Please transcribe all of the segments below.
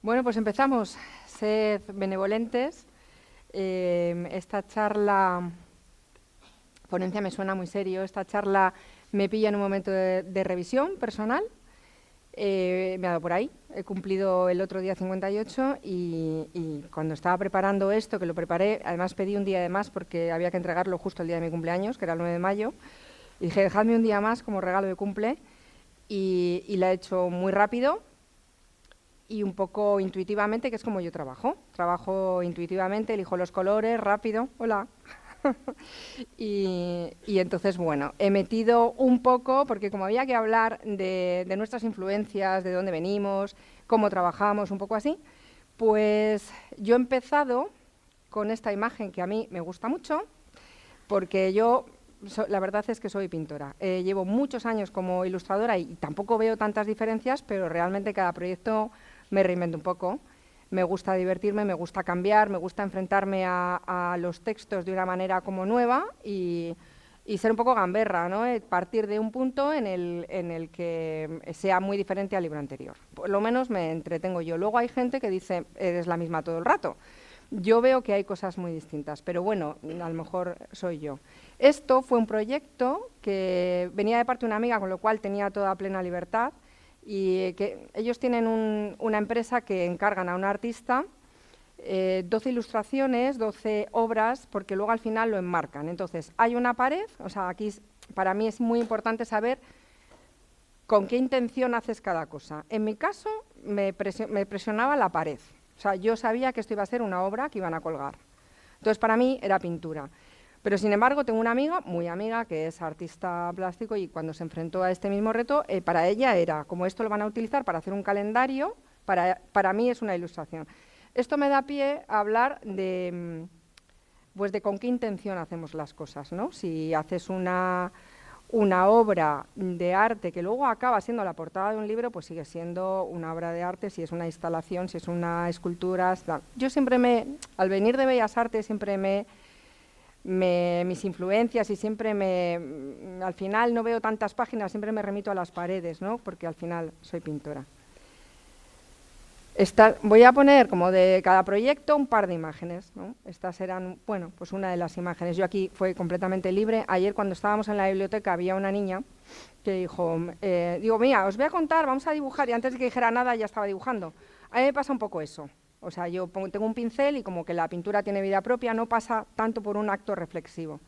Bueno, pues empezamos. Sed benevolentes. Esta charla, ponencia me suena muy serio, esta charla me pilla en un momento de revisión personal. Me ha dado por ahí, he cumplido el otro día 58 y cuando estaba preparando esto, que lo preparé, además pedí un día de más porque había que entregarlo justo el día de mi cumpleaños, que era el 9 de mayo, y dije, dejadme un día más como regalo de cumple, y la he hecho muy rápido y un poco intuitivamente, que es como yo trabajo. Trabajo intuitivamente, elijo los colores, rápido, hola. y entonces, bueno, he metido un poco, porque como había que hablar de nuestras influencias, de dónde venimos, cómo trabajamos, un poco así, pues yo he empezado con esta imagen que a mí me gusta mucho, porque yo, la verdad es que soy pintora. Llevo muchos años como ilustradora y tampoco veo tantas diferencias, pero realmente cada proyecto me reinvento un poco. Me gusta divertirme, me gusta cambiar, me gusta enfrentarme a los textos de una manera como nueva y ser un poco gamberra, ¿no? Partir de un punto en el que sea muy diferente al libro anterior. Por lo menos me entretengo yo. Luego hay gente que dice, eres la misma todo el rato. Yo veo que hay cosas muy distintas, pero bueno, a lo mejor soy yo. Esto fue un proyecto que venía de parte de una amiga, con lo cual tenía toda plena libertad, y que ellos tienen una empresa que encargan a un artista 12 ilustraciones, 12 obras, porque luego al final lo enmarcan. Entonces, hay una pared, o sea, aquí para mí es muy importante saber con qué intención haces cada cosa. En mi caso, me presionaba la pared. O sea, yo sabía que esto iba a ser una obra que iban a colgar. Entonces, para mí era pintura. Pero, sin embargo, tengo una amiga, muy amiga, que es artista plástico y cuando se enfrentó a este mismo reto, para ella era, como esto lo van a utilizar para hacer un calendario, para mí es una ilustración. Esto me da pie a hablar pues de con qué intención hacemos las cosas, ¿no? Si haces una obra de arte que luego acaba siendo la portada de un libro, pues sigue siendo una obra de arte, si es una instalación, si es una escultura. Yo siempre al venir de Bellas Artes, siempre mis influencias y siempre al final no veo tantas páginas, siempre me remito a las paredes, ¿no? Porque al final soy pintora. Voy a poner como de cada proyecto un par de imágenes, ¿no? Estas eran, bueno, pues una de las imágenes. Yo aquí fue completamente libre. Ayer cuando estábamos en la biblioteca había una niña que dijo, digo, mira, os voy a contar, vamos a dibujar, y antes de que dijera nada ya estaba dibujando. A mí me pasa un poco eso. O sea, yo tengo un pincel y como que la pintura tiene vida propia, no pasa tanto por un acto reflexivo.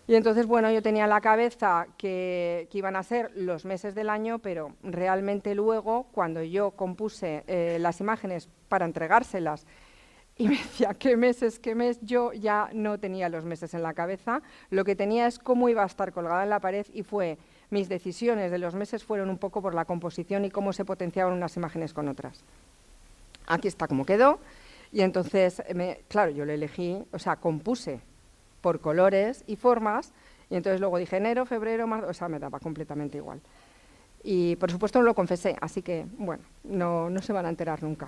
Y entonces, bueno, yo tenía en la cabeza que iban a ser los meses del año, pero realmente luego, cuando yo compuse las imágenes para entregárselas, y me decía, ¿qué meses, qué mes? Yo ya no tenía los meses en la cabeza, lo que tenía es cómo iba a estar colgada en la pared y mis decisiones de los meses fueron un poco por la composición y cómo se potenciaban unas imágenes con otras. Aquí está cómo quedó, y entonces, claro, yo lo elegí, o sea, compuse por colores y formas, y entonces luego dije enero, febrero, marzo, o sea, me daba completamente igual. Y por supuesto no lo confesé, así que, bueno, no se van a enterar nunca.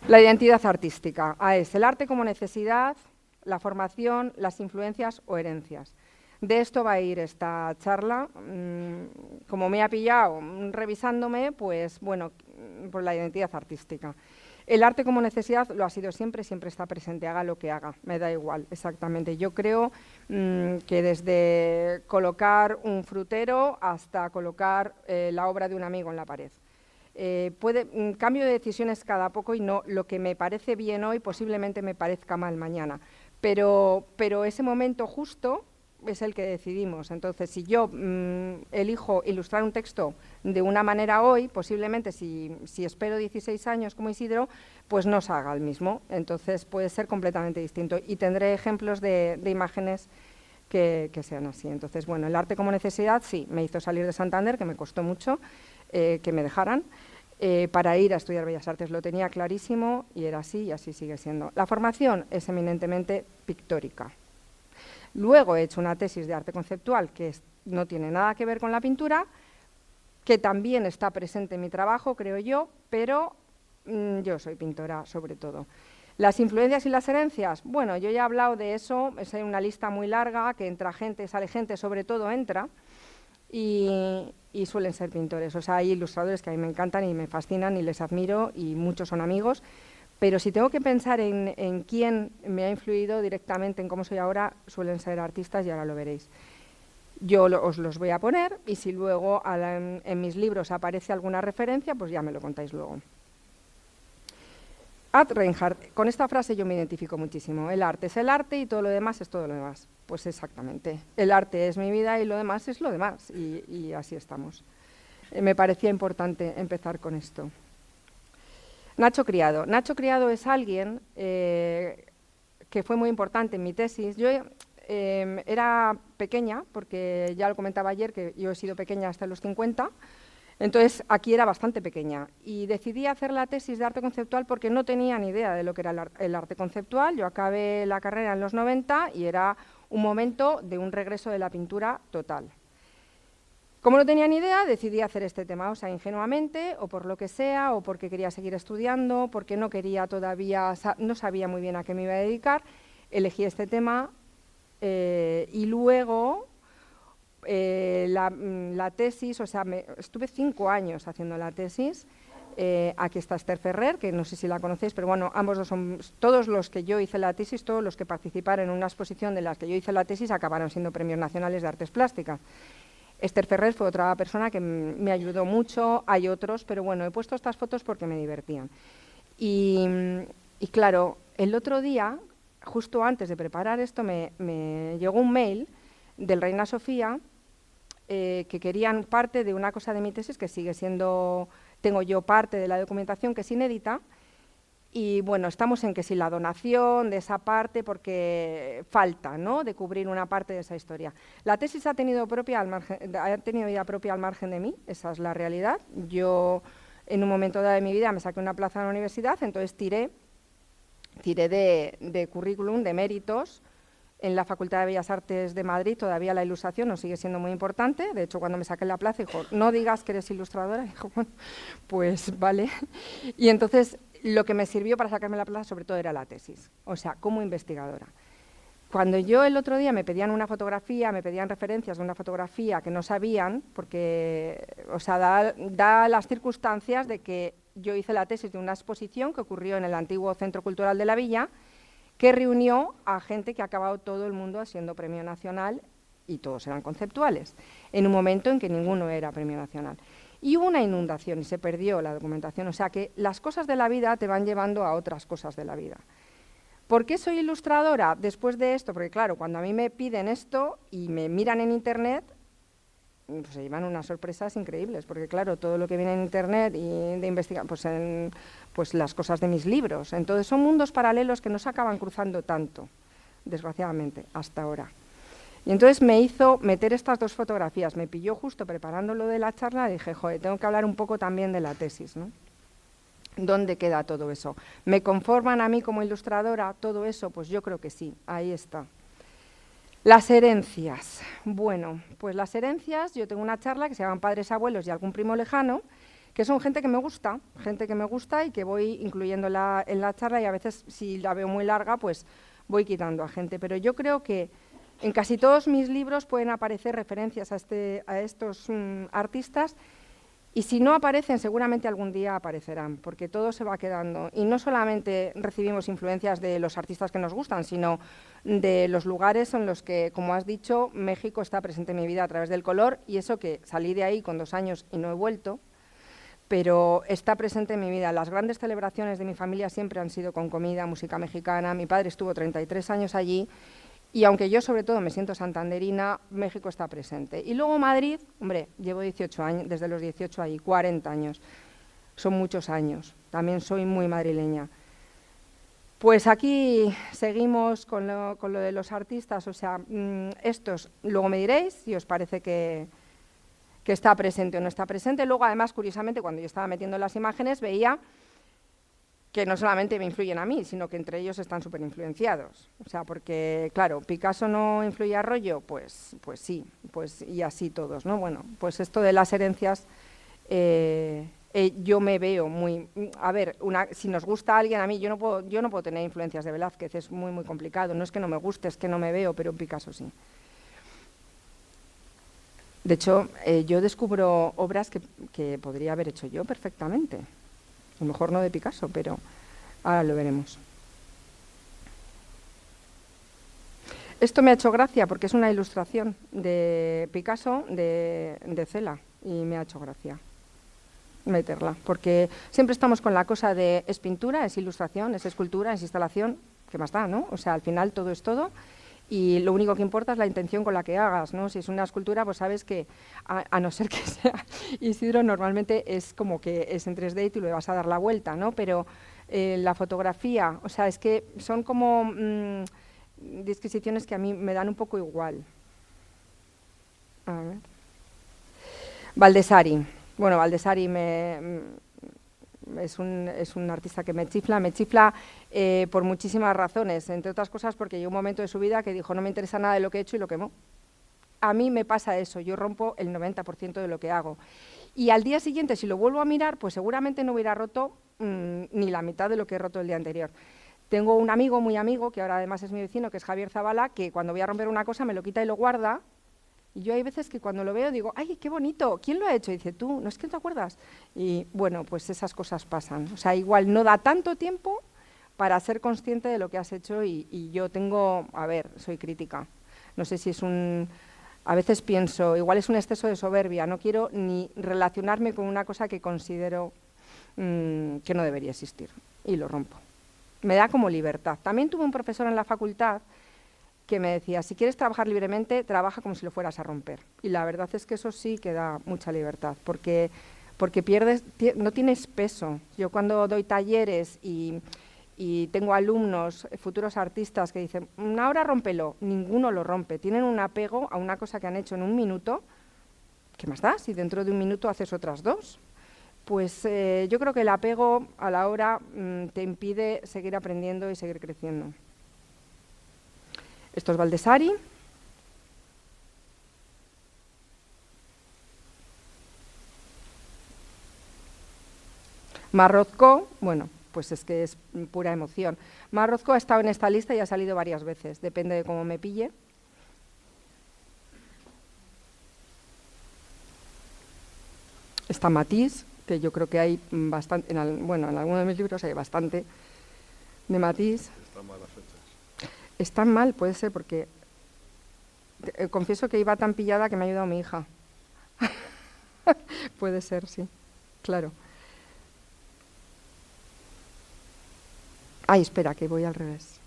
La identidad artística es el arte como necesidad, la formación, las influencias o herencias. De esto va a ir esta charla. Como me ha pillado revisándome, pues bueno, por la identidad artística. El arte como necesidad lo ha sido siempre, siempre está presente, haga lo que haga, me da igual, exactamente. Yo creo que desde colocar un frutero hasta colocar la obra de un amigo en la pared. Cambio de decisiones cada poco y no lo que me parece bien hoy posiblemente me parezca mal mañana. Pero ese momento justo es el que decidimos. Entonces, si yo elijo ilustrar un texto de una manera hoy, posiblemente si espero 16 años como Isidro, pues no salga el mismo. Entonces, puede ser completamente distinto. Y tendré ejemplos de imágenes que sean así. Entonces, bueno, el arte como necesidad, sí, me hizo salir de Santander, que me costó mucho que me dejaran. Para ir a estudiar Bellas Artes lo tenía clarísimo y era así y así sigue siendo. La formación es eminentemente pictórica. Luego he hecho una tesis de arte conceptual que no tiene nada que ver con la pintura, que también está presente en mi trabajo, creo yo, pero yo soy pintora sobre todo. Las influencias y las herencias, bueno, yo ya he hablado de eso, es una lista muy larga, que entra gente, sale gente, sobre todo entra, y y suelen ser pintores. O sea, hay ilustradores que a mí me encantan y me fascinan y les admiro y muchos son amigos, pero si tengo que pensar en quién me ha influido directamente en cómo soy ahora, suelen ser artistas y ahora lo veréis. Yo os los voy a poner y si luego en mis libros aparece alguna referencia, pues ya me lo contáis luego. Ad Reinhardt, con esta frase yo me identifico muchísimo. El arte es el arte y todo lo demás es todo lo demás. Pues exactamente. El arte es mi vida y lo demás es lo demás. Y así estamos. Me parecía importante empezar con esto. Nacho Criado. Nacho Criado es alguien que fue muy importante en mi tesis. Yo era pequeña, porque ya lo comentaba ayer, que yo he sido pequeña hasta los 50, entonces aquí era bastante pequeña. Y decidí hacer la tesis de arte conceptual porque no tenía ni idea de lo que era el arte conceptual. Yo acabé la carrera en los 90 y era un momento de un regreso de la pintura total. Como no tenía ni idea, decidí hacer este tema, o sea, ingenuamente, o por lo que sea, o porque quería seguir estudiando, porque no quería todavía, no sabía muy bien a qué me iba a dedicar, elegí este tema y luego la tesis, o sea, estuve 5 años haciendo la tesis. Aquí está Esther Ferrer, que no sé si la conocéis, pero bueno, ambos dos son, todos los que yo hice la tesis, todos los que participaron en una exposición de las que yo hice la tesis acabaron siendo premios nacionales de artes plásticas. Esther Ferrer fue otra persona que me ayudó mucho, hay otros, pero bueno, he puesto estas fotos porque me divertían. Y claro, el otro día, justo antes de preparar esto, me llegó un mail del Reina Sofía que querían parte de una cosa de mi tesis que sigue siendo, tengo yo parte de la documentación que es inédita. Y bueno, estamos en que si la donación de esa parte, porque falta, ¿no?, de cubrir una parte de esa historia. La tesis ha tenido vida propia al margen de mí, esa es la realidad. Yo, en un momento dado de mi vida, me saqué una plaza en la universidad, entonces tiré de currículum, de méritos. En la Facultad de Bellas Artes de Madrid todavía la ilustración nos sigue siendo muy importante. De hecho, cuando me saqué la plaza, dijo, no digas que eres ilustradora. Dijo, bueno, pues vale. Y entonces, lo que me sirvió para sacarme la plaza, sobre todo, era la tesis, o sea, como investigadora. Cuando yo el otro día me pedían una fotografía, me pedían referencias de una fotografía que no sabían, porque, o sea, da las circunstancias de que yo hice la tesis de una exposición que ocurrió en el antiguo Centro Cultural de la Villa, que reunió a gente que ha acabado todo el mundo siendo premio nacional y todos eran conceptuales, en un momento en que ninguno era premio nacional. Y hubo una inundación y se perdió la documentación, o sea que las cosas de la vida te van llevando a otras cosas de la vida. ¿Por qué soy ilustradora después de esto? Porque claro, cuando a mí me piden esto y me miran en internet, pues se llevan unas sorpresas increíbles, porque claro, todo lo que viene en internet y de investigar, pues las cosas de mis libros. Entonces son mundos paralelos que no se acaban cruzando tanto, desgraciadamente, hasta ahora. Y entonces me hizo meter estas dos fotografías, me pilló justo preparando lo de la charla y dije, joder, tengo que hablar un poco también de la tesis, ¿no? ¿Dónde queda todo eso? ¿Me conforman a mí como ilustradora todo eso? Pues yo creo que sí, ahí está. Las herencias. Bueno, pues las herencias, yo tengo una charla que se llama Padres, Abuelos y algún primo lejano, que son gente que me gusta y que voy incluyendo en la charla, y a veces si la veo muy larga, pues voy quitando a gente. Pero yo creo que en casi todos mis libros pueden aparecer referencias a estos artistas, y si no aparecen, seguramente algún día aparecerán, porque todo se va quedando. Y no solamente recibimos influencias de los artistas que nos gustan, sino de los lugares en los que, como has dicho, México está presente en mi vida a través del color, y eso que salí de ahí con 2 años y no he vuelto, pero está presente en mi vida. Las grandes celebraciones de mi familia siempre han sido con comida, música mexicana. Mi padre estuvo 33 años allí, y aunque yo sobre todo me siento santanderina, México está presente. Y luego Madrid, hombre, llevo 18 años, desde los 18 ahí, 40 años. Son muchos años, también soy muy madrileña. Pues aquí seguimos con lo de los artistas, o sea, estos, luego me diréis si os parece que está presente o no está presente. Luego, además, curiosamente, cuando yo estaba metiendo las imágenes, veía que no solamente me influyen a mí, sino que entre ellos están súper influenciados. O sea, porque, claro, Picasso no influye a Royo, pues sí, pues y así todos, ¿no? Bueno, pues esto de las herencias, yo me veo muy... A ver, si nos gusta a alguien, a mí, yo no puedo tener influencias de Velázquez, es muy, muy complicado. No es que no me guste, es que no me veo, pero en Picasso sí. De hecho, yo descubro obras que podría haber hecho yo perfectamente. A lo mejor no de Picasso, pero ahora lo veremos. Esto me ha hecho gracia porque es una ilustración de Picasso de Cela y me ha hecho gracia meterla, porque siempre estamos con la cosa de es pintura, es ilustración, es escultura, es instalación, ¿qué más da, no? O sea, al final todo es todo y lo único que importa es la intención con la que hagas, ¿no? Si es una escultura, pues sabes que, a no ser que sea Isidro, normalmente es como que es en 3D y tú le vas a dar la vuelta, ¿no? Pero la fotografía, o sea, es que son como disquisiciones que a mí me dan un poco igual. A ver. Baldessari. Bueno, Baldessari es un artista que me chifla por muchísimas razones, entre otras cosas porque llegó un momento de su vida que dijo no me interesa nada de lo que he hecho y lo quemó. A mí me pasa eso, yo rompo el 90% de lo que hago. Y al día siguiente, si lo vuelvo a mirar, pues seguramente no hubiera roto ni la mitad de lo que he roto el día anterior. Tengo un amigo, muy amigo, que ahora además es mi vecino, que es Javier Zavala, que cuando voy a romper una cosa me lo quita y lo guarda. Y yo hay veces que cuando lo veo digo, ¡ay, qué bonito! ¿Quién lo ha hecho? Y dice, tú, ¿no es que no te acuerdas? Y bueno, pues esas cosas pasan. O sea, igual no da tanto tiempo para ser consciente de lo que has hecho y yo tengo, a ver, soy crítica. No sé si es a veces pienso, igual es un exceso de soberbia, no quiero ni relacionarme con una cosa que considero que no debería existir y lo rompo. Me da como libertad. También tuve un profesor en la facultad que me decía, si quieres trabajar libremente, trabaja como si lo fueras a romper. Y la verdad es que eso sí que da mucha libertad, porque no tienes peso. Yo cuando doy talleres y tengo alumnos, futuros artistas que dicen, ahora rómpelo, ninguno lo rompe. Tienen un apego a una cosa que han hecho en un minuto, ¿qué más da? Si dentro de un minuto haces otras dos. Pues yo creo que el apego a la hora te impide seguir aprendiendo y seguir creciendo. Esto es Baldessari. Marrozco, bueno, pues es que es pura emoción. Marrozco ha estado en esta lista y ha salido varias veces, depende de cómo me pille. Está Matisse, que yo creo que hay bastante, bueno, en algunos de mis libros hay bastante de Matisse. Están mal las fechas. Están mal, puede ser, porque confieso que iba tan pillada que me ha ayudado mi hija. Puede ser, sí, claro. Ay, espera, que voy al revés.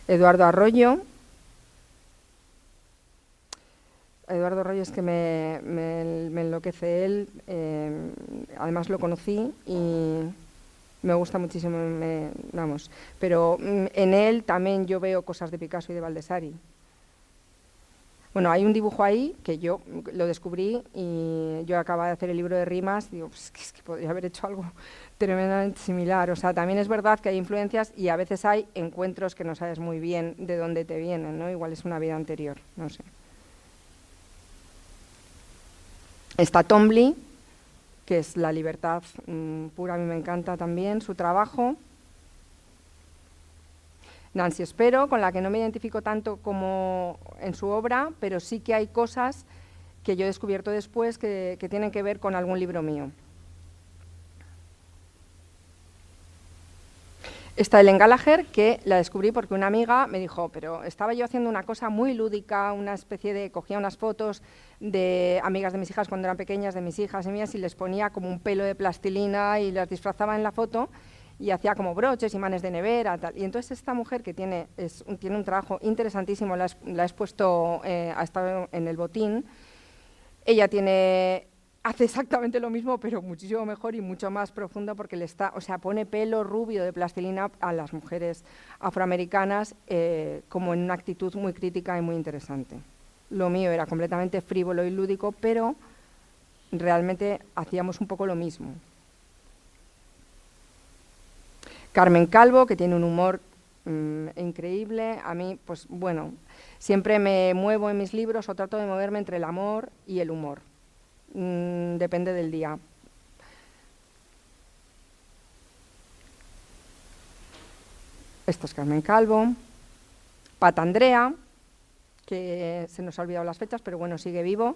Eduardo Arroyo. Eduardo Arroyo es que me enloquece él. Además lo conocí y me gusta muchísimo, vamos. Pero en él también yo veo cosas de Picasso y de Baldessari. Bueno, hay un dibujo ahí que yo lo descubrí y yo acababa de hacer el libro de rimas y digo, pues es que podría haber hecho algo tremendamente similar. O sea, también es verdad que hay influencias y a veces hay encuentros que no sabes muy bien de dónde te vienen, ¿no? Igual es una vida anterior, no sé. Está Tombly, que es la libertad pura, a mí me encanta también su trabajo. Nancy Spero, con la que no me identifico tanto como en su obra, pero sí que hay cosas que yo he descubierto después que tienen que ver con algún libro mío. Está Ellen Gallagher, que la descubrí porque una amiga me dijo, pero estaba yo haciendo una cosa muy lúdica, una especie de, cogía unas fotos de amigas de mis hijas cuando eran pequeñas, de mis hijas y mías, y les ponía como un pelo de plastilina y las disfrazaba en la foto, y hacía como broches, imanes de nevera, tal. Y entonces esta mujer que tiene un trabajo interesantísimo, la ha expuesto, ha estado en el Botín, ella hace exactamente lo mismo, pero muchísimo mejor y mucho más profundo porque pone pelo rubio de plastilina a las mujeres afroamericanas como en una actitud muy crítica y muy interesante. Lo mío era completamente frívolo y lúdico, pero realmente hacíamos un poco lo mismo. Carmen Calvo, que tiene un humor increíble. A mí, pues bueno, siempre me muevo en mis libros o trato de moverme entre el amor y el humor. Depende del día. Esto es Carmen Calvo. Pat Andrea, que se nos ha olvidado las fechas, pero bueno, sigue vivo.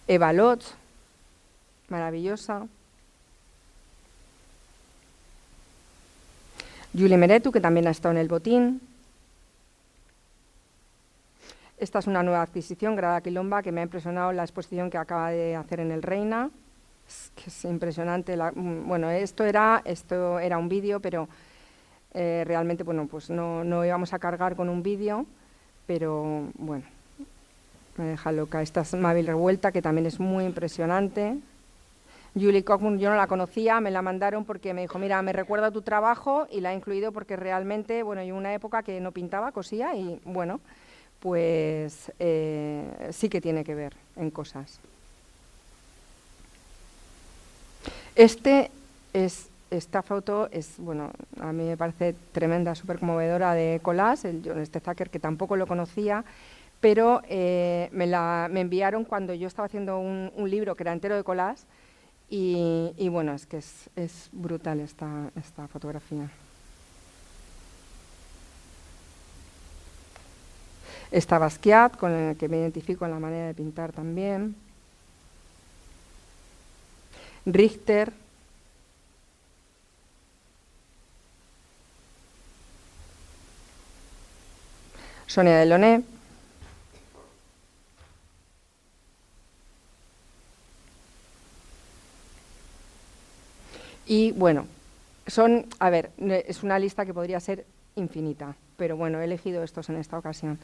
Eva Lotz, maravillosa. Julie Meretu, que también ha estado en el botín. Esta es una nueva adquisición, Grada Quilomba, que me ha impresionado la exposición que acaba de hacer en el Reina. Que es impresionante. Bueno, esto era un vídeo, pero realmente, bueno, pues no íbamos a cargar con un vídeo, pero bueno, me deja loca. Esta es Mabel Revuelta, que también es muy impresionante. Julie Cockburn, yo no la conocía, me la mandaron porque me dijo, mira, me recuerda a tu trabajo, y la he incluido porque realmente, bueno, yo una época que no pintaba, cosía, y bueno, pues sí que tiene que ver en cosas. Esta foto es, bueno, a mí me parece tremenda, súper conmovedora, de collage, el John Stezaker, que tampoco lo conocía, pero me enviaron cuando yo estaba haciendo un libro que era entero de collage, y bueno, es que es brutal esta fotografía. Está Basquiat, con el que me identifico en la manera de pintar también. Richter. Sonia Delaunay. Y bueno, a ver, es una lista que podría ser infinita, pero bueno, he elegido estos en esta ocasión.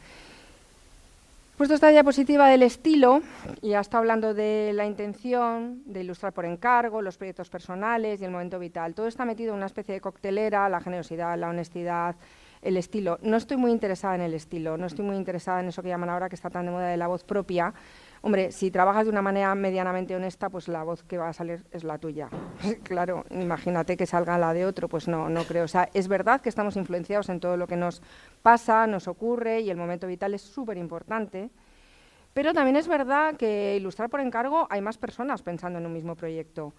He puesto esta diapositiva del estilo, y ya está hablando de la intención, de ilustrar por encargo, los proyectos personales y el momento vital. Todo está metido en una especie de coctelera: la generosidad, la honestidad, el estilo. No estoy muy interesada en el estilo, no estoy muy interesada en eso que llaman ahora, que está tan de moda, de la voz propia. Hombre, si trabajas de una manera medianamente honesta, pues la voz que va a salir es la tuya. Claro, imagínate que salga la de otro, pues no creo. O sea, es verdad que estamos influenciados en todo lo que nos pasa, nos ocurre, y el momento vital es súper importante, pero también es verdad que ilustrar por encargo hay más personas pensando en un mismo proyecto.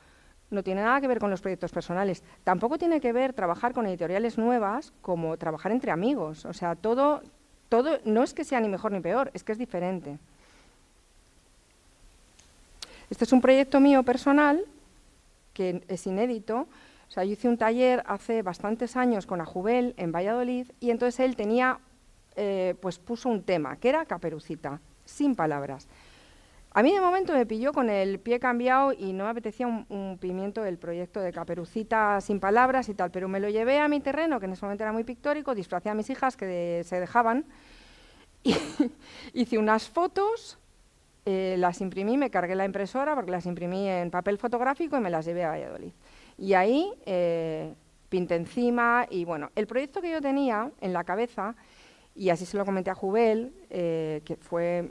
No tiene nada que ver con los proyectos personales. Tampoco tiene que ver trabajar con editoriales nuevas como trabajar entre amigos. O sea, todo no es que sea ni mejor ni peor, es que es diferente. Este es un proyecto mío personal, que es inédito. O sea, yo hice un taller hace bastantes años con Ajubel en Valladolid, y entonces él tenía, pues puso un tema, que era Caperucita, sin palabras. A mí de momento me pilló con el pie cambiado y no me apetecía un pimiento el proyecto de Caperucita sin palabras y tal, pero me lo llevé a mi terreno, que en ese momento era muy pictórico, disfracé a mis hijas que se dejaban, y hice unas fotos. Las imprimí, me cargué la impresora porque las imprimí en papel fotográfico y me las llevé a Valladolid. Y ahí pinté encima, y bueno, el proyecto que yo tenía en la cabeza, y así se lo comenté a Jubel, que fue,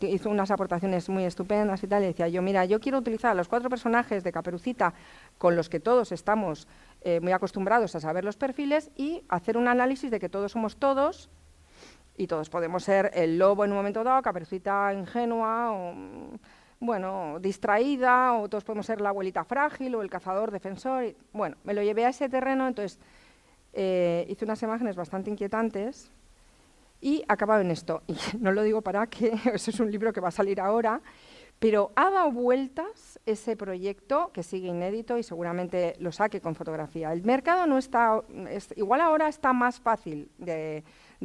hizo unas aportaciones muy estupendas y tal, y decía yo, mira, yo quiero utilizar a los 4 personajes de Caperucita, con los que todos estamos muy acostumbrados a saber los perfiles, y hacer un análisis de que todos somos todos, y todos podemos ser el lobo en un momento dado, Caperucita ingenua, o bueno, distraída, o todos podemos ser la abuelita frágil o el cazador defensor. Y, bueno, me lo llevé a ese terreno, entonces hice unas imágenes bastante inquietantes y acabado en esto. Y no lo digo para que, eso es un libro que va a salir ahora, pero ha dado vueltas ese proyecto, que sigue inédito y seguramente lo saque con fotografía. El mercado no está, igual ahora está más fácil de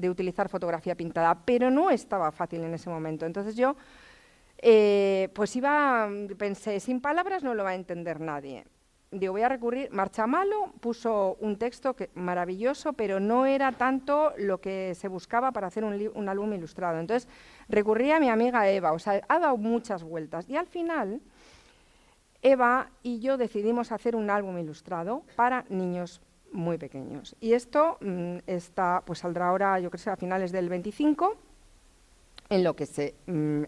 utilizar fotografía pintada, pero no estaba fácil en ese momento. Entonces yo pues pensé, sin palabras no lo va a entender nadie. Digo, voy a recurrir. Marchamalo puso un texto maravilloso, pero no era tanto lo que se buscaba para hacer un álbum ilustrado. Entonces recurrí a mi amiga Eva, o sea, ha dado muchas vueltas. Y al final, Eva y yo decidimos hacer un álbum ilustrado para niños muy pequeños. Y esto pues saldrá ahora, yo creo que a finales del 25, en lo que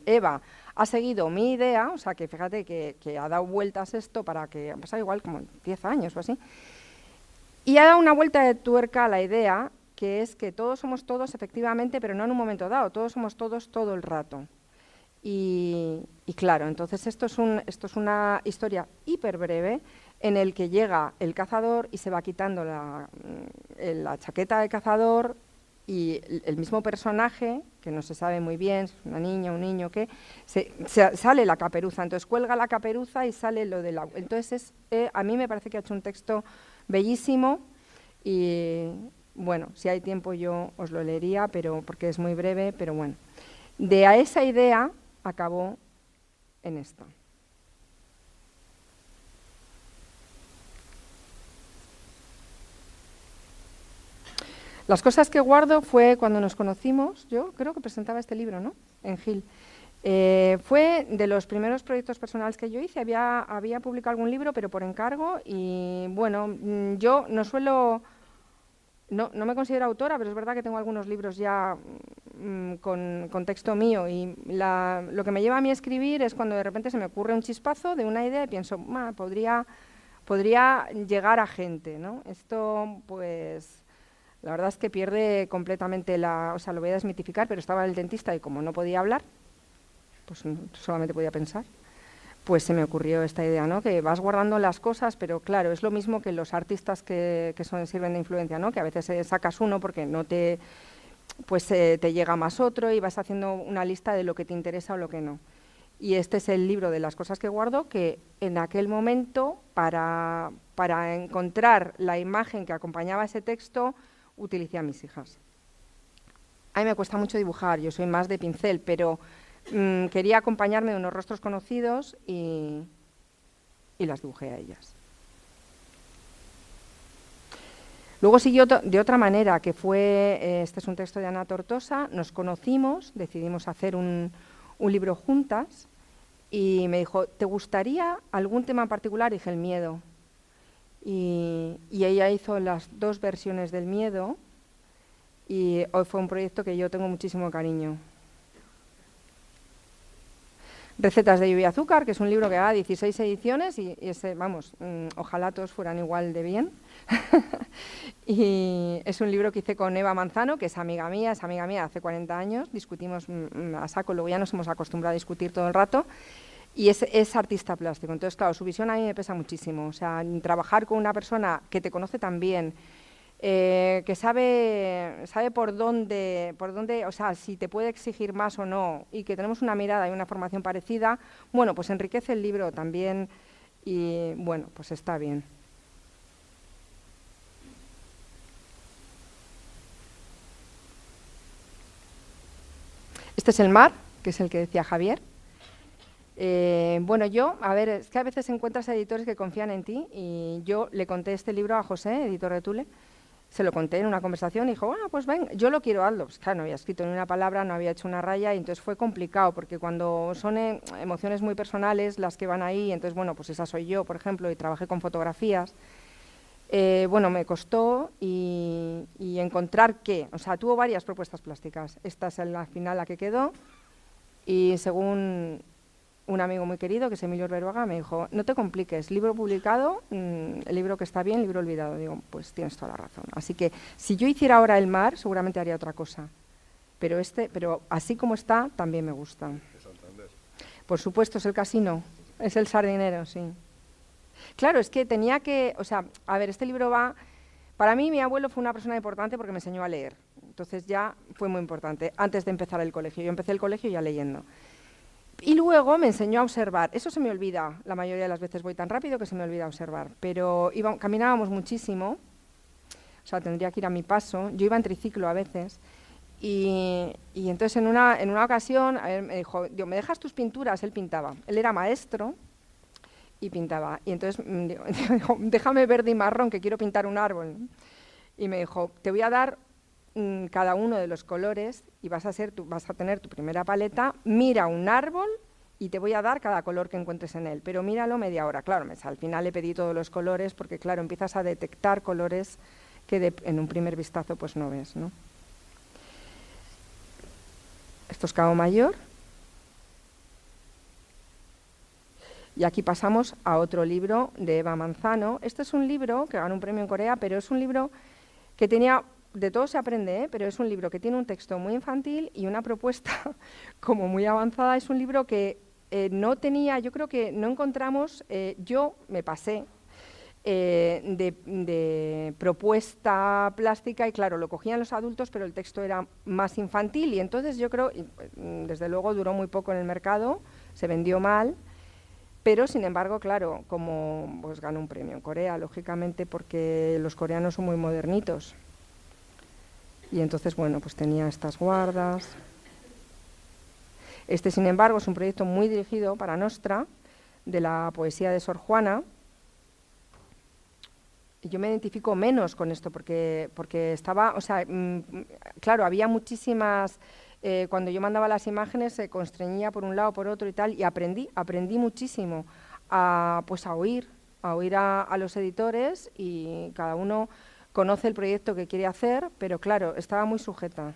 Eva ha seguido mi idea, o sea, que fíjate que ha dado vueltas esto para que, ha pasado igual como 10 años o así, y ha dado una vuelta de tuerca a la idea, que es que todos somos todos, efectivamente, pero no en un momento dado, todos somos todos todo el rato. Y claro, entonces esto es una historia hiper breve, en el que llega el cazador y se va quitando la chaqueta de cazador, y el mismo personaje, que no se sabe muy bien, si es una niña, un niño, qué, sale la caperuza, entonces cuelga la caperuza y sale lo del agua. Entonces, a mí me parece que ha hecho un texto bellísimo y, bueno, si hay tiempo yo os lo leería, pero porque es muy breve, pero bueno. De a esa idea acabó en esta. Las cosas que guardo fue cuando nos conocimos, yo creo que presentaba este libro, ¿no?, en Gil. Fue de los primeros proyectos personales que yo hice. Había publicado algún libro, pero por encargo, y bueno, yo no suelo, no me considero autora, pero es verdad que tengo algunos libros ya con texto mío, y lo que me lleva a mí a escribir es cuando de repente se me ocurre un chispazo de una idea y pienso, podría llegar a gente, ¿no? Esto, pues, la verdad es que pierde completamente o sea, lo voy a desmitificar, pero estaba el dentista y como no podía hablar, pues solamente podía pensar, pues se me ocurrió esta idea, ¿no?, que vas guardando las cosas, pero claro, es lo mismo que los artistas que sirven de influencia, ¿no?, que a veces sacas uno porque no te llega más otro y vas haciendo una lista de lo que te interesa o lo que no. Y este es el libro de las cosas que guardo, que en aquel momento, para encontrar la imagen que acompañaba ese texto, utilicé a mis hijas. A mí me cuesta mucho dibujar, yo soy más de pincel, pero quería acompañarme de unos rostros conocidos y las dibujé a ellas. Luego siguió de otra manera, que fue, este es un texto de Ana Tortosa, nos conocimos, decidimos hacer un libro juntas, y me dijo, ¿te gustaría algún tema en particular? Y dije, el miedo. Y ella hizo las 2 versiones del miedo, y hoy fue un proyecto que yo tengo muchísimo cariño. Recetas de lluvia y azúcar, que es un libro que ha 16 ediciones y ese, vamos, ojalá todos fueran igual de bien. Y es un libro que hice con Eva Manzano, que es amiga mía hace 40 años, discutimos a saco, luego ya nos hemos acostumbrado a discutir todo el rato, y es artista plástico. Entonces, claro, su visión a mí me pesa muchísimo. O sea, trabajar con una persona que te conoce tan bien, que sabe por dónde, o sea, si te puede exigir más o no, y que tenemos una mirada y una formación parecida, bueno, pues enriquece el libro también, y bueno, pues está bien. Este es el mar, que es el que decía Javier. Bueno, a ver, es que a veces encuentras editores que confían en ti, y yo le conté este libro a José, editor de Tule, se lo conté en una conversación y dijo, bueno, pues venga, yo lo quiero, hazlo. Pues claro, no había escrito ni una palabra, no había hecho una raya, y entonces fue complicado, porque cuando son emociones muy personales las que van ahí, entonces, bueno, pues esa soy yo, por ejemplo, y trabajé con fotografías, bueno, me costó, y encontrar o sea, tuvo varias propuestas plásticas. Esta es la final, la que quedó, y según un amigo muy querido, que es Emilio Berbaga, me dijo, no te compliques, libro publicado, el libro que está bien, libro olvidado. Digo, pues tienes toda la razón. Así que si yo hiciera ahora el mar, seguramente haría otra cosa. Pero así como está, también me gusta. Por supuesto, es el casino, es el sardinero, sí. Claro, es que tenía que, o sea, a ver, este libro va, para mí mi abuelo fue una persona importante porque me enseñó a leer. Entonces ya fue muy importante, antes de empezar el colegio. Yo empecé el colegio ya leyendo. Y luego me enseñó a observar. Eso se me olvida, la mayoría de las veces voy tan rápido que se me olvida observar. Pero caminábamos muchísimo, o sea, tendría que ir a mi paso. Yo iba en triciclo a veces. Y entonces en una ocasión me dijo, ¿me dejas tus pinturas? Él pintaba. Él era maestro y pintaba. Y entonces dijo, déjame verde y marrón, que quiero pintar un árbol. Y me dijo, te voy a dar cada uno de los colores y vas a tener tu primera paleta, mira un árbol y te voy a dar cada color que encuentres en él, pero míralo media hora. Claro, al final le pedí todos los colores porque, claro, empiezas a detectar colores que en un primer vistazo pues no ves, ¿no? Esto es Cabo Mayor. Y aquí pasamos a otro libro de Eva Manzano. Este es un libro que ganó un premio en Corea, pero es un libro que tenía... De todo se aprende, pero es un libro que tiene un texto muy infantil y una propuesta como muy avanzada. Es un libro que no tenía, yo creo que no encontramos, yo me pasé, de propuesta plástica y claro, lo cogían los adultos, pero el texto era más infantil y entonces yo creo, desde luego duró muy poco en el mercado, se vendió mal, pero sin embargo, claro, como pues ganó un premio en Corea, lógicamente porque los coreanos son muy modernitos y entonces, bueno, pues tenía estas guardas. Este, sin embargo, es un proyecto muy dirigido para Nostra, de la poesía de Sor Juana. Y yo me identifico menos con esto porque estaba, o sea, claro, había muchísimas, cuando yo mandaba las imágenes se constreñía por un lado, por otro y tal, y aprendí muchísimo pues a oír a los editores y cada uno conoce el proyecto que quiere hacer, pero claro, estaba muy sujeta.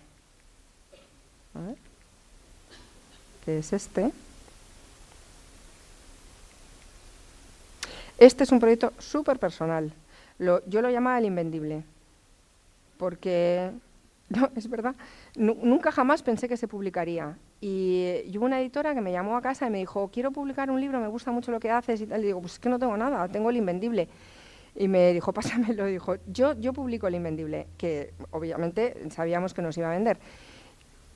A ver, ¿qué es este? Este es un proyecto súper personal. Yo lo llamaba el invendible, porque, no, es verdad, nunca jamás pensé que se publicaría. Y hubo una editora que me llamó a casa y me dijo, quiero publicar un libro, me gusta mucho lo que haces y tal. Y digo, pues es que no tengo nada, tengo el invendible. Y me dijo, pásamelo, dijo, yo publico el invendible, que obviamente sabíamos que nos iba a vender.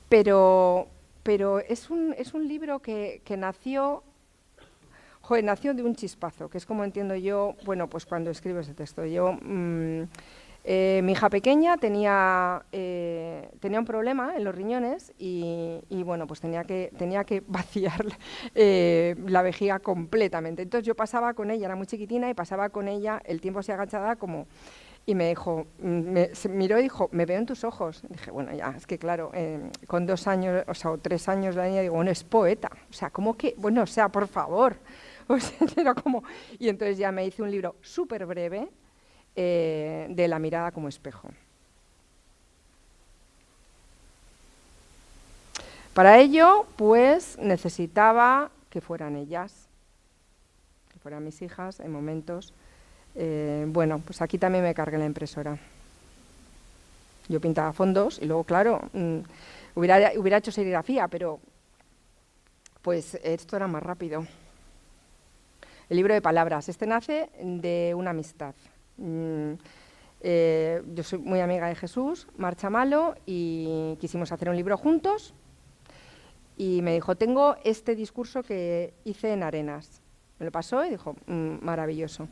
Pero es un libro que nació... Joder, nació de un chispazo, que es como entiendo yo, bueno, pues cuando escribo ese texto. Mi hija pequeña tenía un problema en los riñones y bueno, pues tenía que vaciar la vejiga completamente. Entonces yo pasaba con ella, era muy chiquitina, y pasaba con ella el tiempo así agachada como... Y me dijo, se miró y dijo, me veo en tus ojos. Y dije, bueno, ya, es que claro, con 2 años, o sea, o 3 años la niña, digo, bueno, es poeta. O sea, ¿cómo que? Bueno, o sea, por favor. O sea, era como... Y entonces ya me hice un libro súper breve de la mirada como espejo. Para ello, pues, necesitaba que fueran ellas, que fueran mis hijas en momentos. Bueno, pues aquí también me cargué la impresora. Yo pintaba fondos y luego, claro, hubiera hecho serigrafía, pero pues esto era más rápido. El libro de palabras. Este nace de una amistad. Yo soy muy amiga de Jesús Marchamalo y quisimos hacer un libro juntos y me dijo, tengo este discurso que hice en Arenas. Me lo pasó y dijo, maravilloso.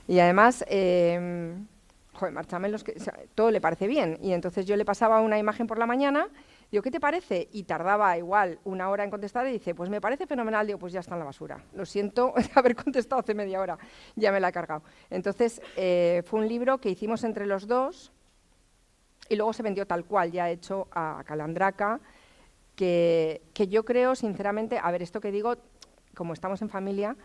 Y además, joder, Marchamalo, o sea, todo le parece bien. Y entonces yo le pasaba una imagen por la mañana. Digo, ¿qué te parece? Y tardaba igual 1 hora en contestar y dice, pues me parece fenomenal. Digo, pues ya está en la basura. Lo siento haber contestado hace media hora, ya me la he cargado. Entonces, fue un libro que hicimos entre los dos y luego se vendió tal cual, ya hecho a Calandraca, que yo creo, sinceramente, a ver, esto que digo, como estamos en familia,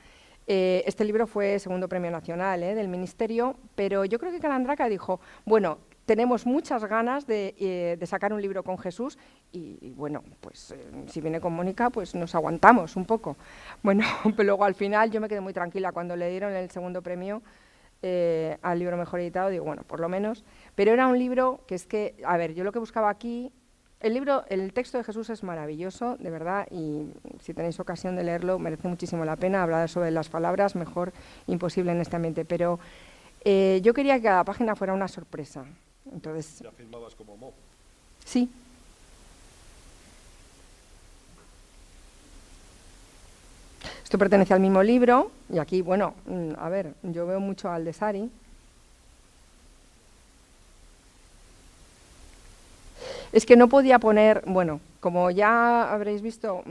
este libro fue segundo premio nacional del Ministerio, pero yo creo que Calandraca dijo, bueno, tenemos muchas ganas de sacar un libro con Jesús y bueno, pues si viene con Mónica, pues nos aguantamos un poco. Bueno, pero luego al final yo me quedé muy tranquila cuando le dieron el segundo premio al libro mejor editado, digo, bueno, por lo menos. Pero era un libro que es que, a ver, yo lo que buscaba aquí, el texto de Jesús es maravilloso, de verdad, y si tenéis ocasión de leerlo, merece muchísimo la pena. Hablar sobre las palabras, mejor imposible en este ambiente, pero yo quería que cada página fuera una sorpresa. Entonces, ¿Ya firmabas como Mo? Sí. Esto pertenece al mismo libro, y aquí, bueno, a ver, yo veo mucho a Aldesari. Es que no podía poner, bueno, como ya habréis visto,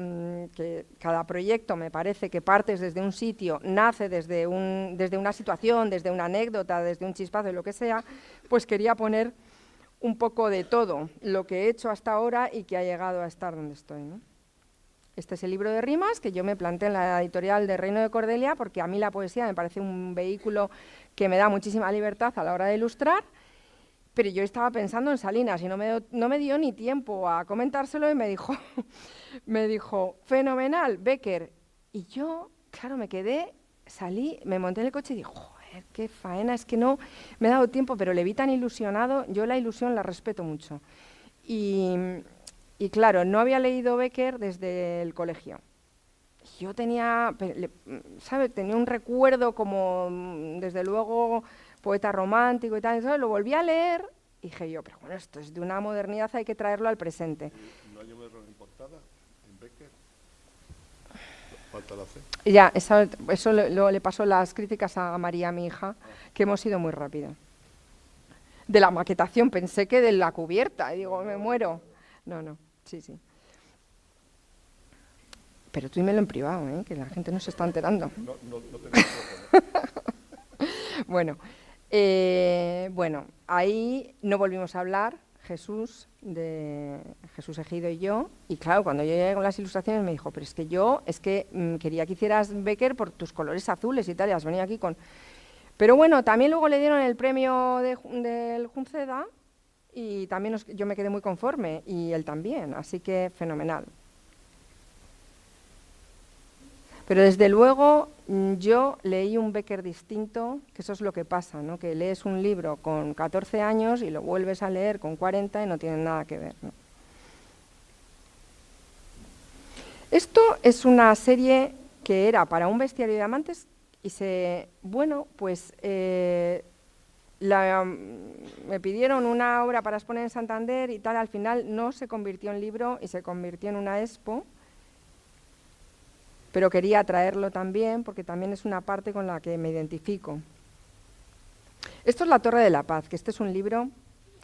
que cada proyecto me parece que partes desde un sitio, nace desde una situación, desde una anécdota, desde un chispazo, lo que sea, pues quería poner un poco de todo lo que he hecho hasta ahora y que ha llegado a estar donde estoy, ¿no? Este es el libro de rimas que yo me planteé en la editorial de Reino de Cordelia, porque a mí la poesía me parece un vehículo que me da muchísima libertad a la hora de ilustrar, pero yo estaba pensando en Salinas y no me dio ni tiempo a comentárselo y me dijo, fenomenal, Becker. Y yo, claro, me quedé, salí, me monté en el coche y dije, joder, qué faena, es que no me he dado tiempo, pero le vi tan ilusionado, yo la ilusión la respeto mucho. Y claro, no había leído Becker desde el colegio. Yo tenía, ¿sabes? Tenía un recuerdo como, desde luego, poeta romántico y tal. Entonces lo volví a leer y dije yo, pero bueno, esto es de una modernidad, hay que traerlo al presente. ¿No hay un error en portada en Becker? Falta la C. Y ya, eso le pasó las críticas a María, mi hija, que hemos ido muy rápido. De la maquetación, pensé que de la cubierta, y digo, me muero. No, no, sí, sí. Pero tú dímelo en privado, ¿eh? Que la gente no se está enterando. No tengo micrófono. Bueno, ahí no volvimos a hablar, Jesús Ejido y yo, y claro, cuando yo llegué con las ilustraciones me dijo, pero es que quería que hicieras Becker por tus colores azules y tal, y has venido aquí con... Pero bueno, también luego le dieron el premio del Junceda y también yo me quedé muy conforme, y él también, así que fenomenal. Pero desde luego yo leí un Becker distinto, que eso es lo que pasa, ¿no? Que lees un libro con 14 años y lo vuelves a leer con 40 y no tienen nada que ver, ¿no? Esto es una serie que era para un bestiario de amantes y me pidieron una obra para exponer en Santander y tal, al final no se convirtió en libro y se convirtió en una expo, pero quería traerlo también porque también es una parte con la que me identifico. Esto es La Torre de la Paz, que este es un libro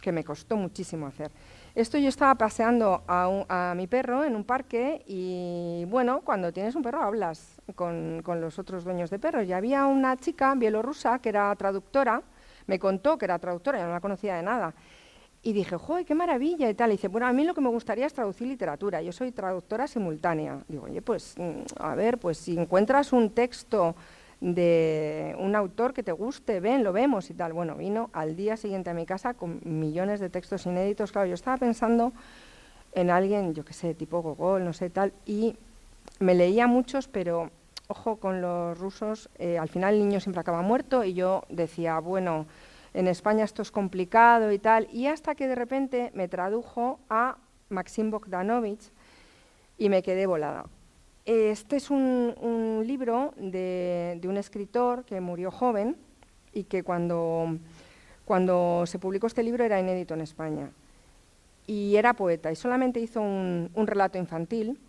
que me costó muchísimo hacer. Esto yo estaba paseando a mi perro en un parque y, bueno, cuando tienes un perro hablas con los otros dueños de perros. Y había una chica bielorrusa que era traductora, me contó que era traductora, yo no la conocía de nada. Y dije, ¡joder, qué maravilla! Y tal. Y dice, bueno, a mí lo que me gustaría es traducir literatura. Yo soy traductora simultánea. Digo, oye, pues, a ver, pues si encuentras un texto de un autor que te guste, ven, lo vemos y tal. Bueno, vino al día siguiente a mi casa con millones de textos inéditos. Claro, yo estaba pensando en alguien, yo qué sé, tipo Gogol, no sé, tal, y me leía muchos, pero, ojo, con los rusos, al final el niño siempre acaba muerto y yo decía, bueno... En España esto es complicado y tal, y hasta que de repente me tradujo a Maxim Bogdanovich y me quedé volada. Este es un libro de un escritor que murió joven y que cuando se publicó este libro era inédito en España. Y era poeta y solamente hizo un relato infantil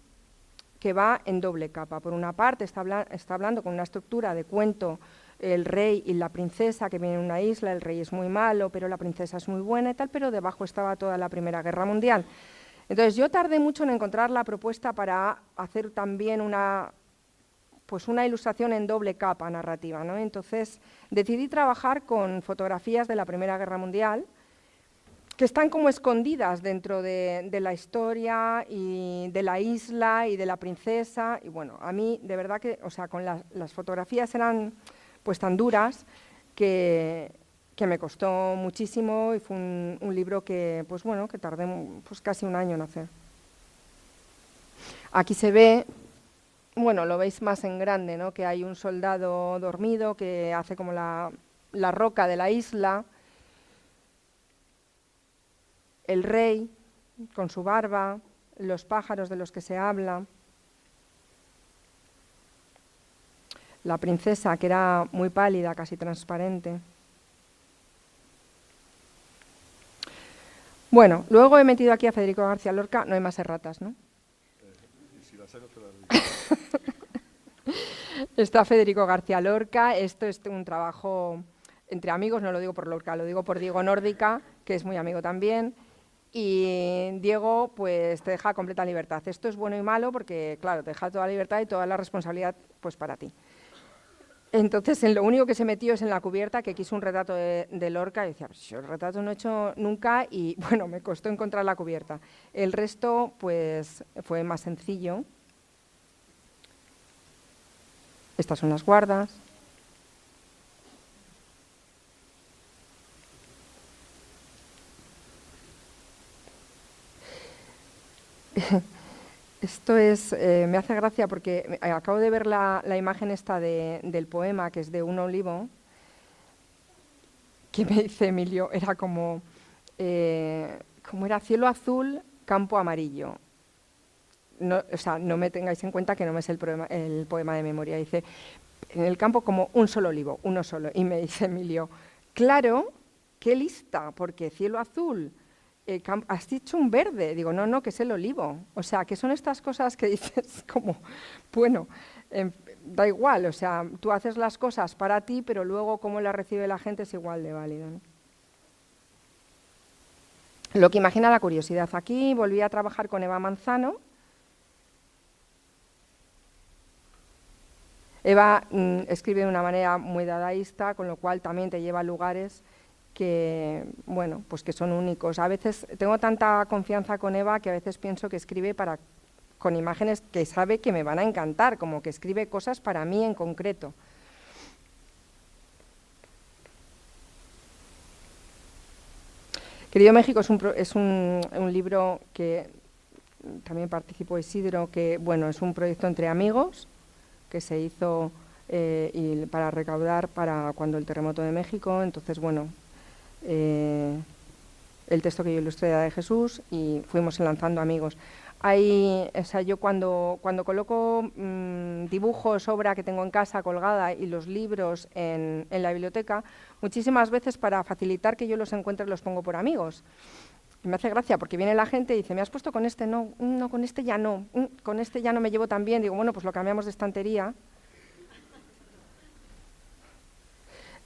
que va en doble capa. Por una parte está hablando con una estructura de cuento, el rey y la princesa que vienen a una isla, el rey es muy malo, pero la princesa es muy buena y tal, pero debajo estaba toda la Primera Guerra Mundial. Entonces yo tardé mucho en encontrar la propuesta para hacer también una ilustración en doble capa narrativa, ¿no? Entonces decidí trabajar con fotografías de la Primera Guerra Mundial, que están como escondidas dentro de la historia y de la isla y de la princesa. Y bueno, a mí de verdad que, o sea, con las fotografías eran pues tan duras que me costó muchísimo y fue un libro que, pues bueno, que tardé pues casi un año en hacer. Aquí se ve, bueno, lo veis más en grande, ¿no? Que hay un soldado dormido que hace como la roca de la isla, el rey con su barba, los pájaros de los que se habla, la princesa que era muy pálida, casi transparente. Bueno, luego he metido aquí a Federico García Lorca, no hay más erratas, ¿no? Y si las hay, no te las digo. Está Federico García Lorca, esto es un trabajo entre amigos, no lo digo por Lorca, lo digo por Diego Nórdica, que es muy amigo también. Y Diego, pues te deja completa libertad. Esto es bueno y malo porque, claro, te deja toda la libertad y toda la responsabilidad pues para ti. Entonces, lo único que se metió es en la cubierta, que quiso un retrato de Lorca, y decía, pues yo el retrato no he hecho nunca, y bueno, me costó encontrar la cubierta. El resto, pues, fue más sencillo. Estas son las guardas. Esto es, me hace gracia porque acabo de ver la imagen esta del poema, que es de un olivo, que me dice Emilio, era como era cielo azul, campo amarillo. no, o sea, no me tengáis en cuenta que no me sé el poema de memoria. Dice, en el campo como un solo olivo, uno solo. Y me dice Emilio, claro, qué lista, porque cielo azul, has dicho un verde. Digo, no, que es el olivo. O sea, que son estas cosas que dices como, bueno, da igual, o sea, tú haces las cosas para ti, pero luego cómo las recibe la gente es igual de válido, ¿no? Lo que imagina la curiosidad. Aquí volví a trabajar con Eva Manzano. Eva escribe de una manera muy dadaísta, con lo cual también te lleva a lugares que, bueno, pues que son únicos. A veces tengo tanta confianza con Eva que a veces pienso que escribe con imágenes que sabe que me van a encantar, como que escribe cosas para mí en concreto. Querido México es un libro que también participó Isidro, que bueno, es un proyecto entre amigos que se hizo para recaudar para cuando el terremoto de México. Entonces, bueno, el texto que yo ilustré era de Jesús y fuimos lanzando amigos. O sea, yo cuando coloco dibujos, obra que tengo en casa colgada y los libros en la biblioteca, muchísimas veces para facilitar que yo los encuentre los pongo por amigos. Y me hace gracia porque viene la gente y dice, ¿me has puesto con este? No, con este ya no, con este ya no me llevo tan bien. Digo, bueno, pues lo cambiamos de estantería.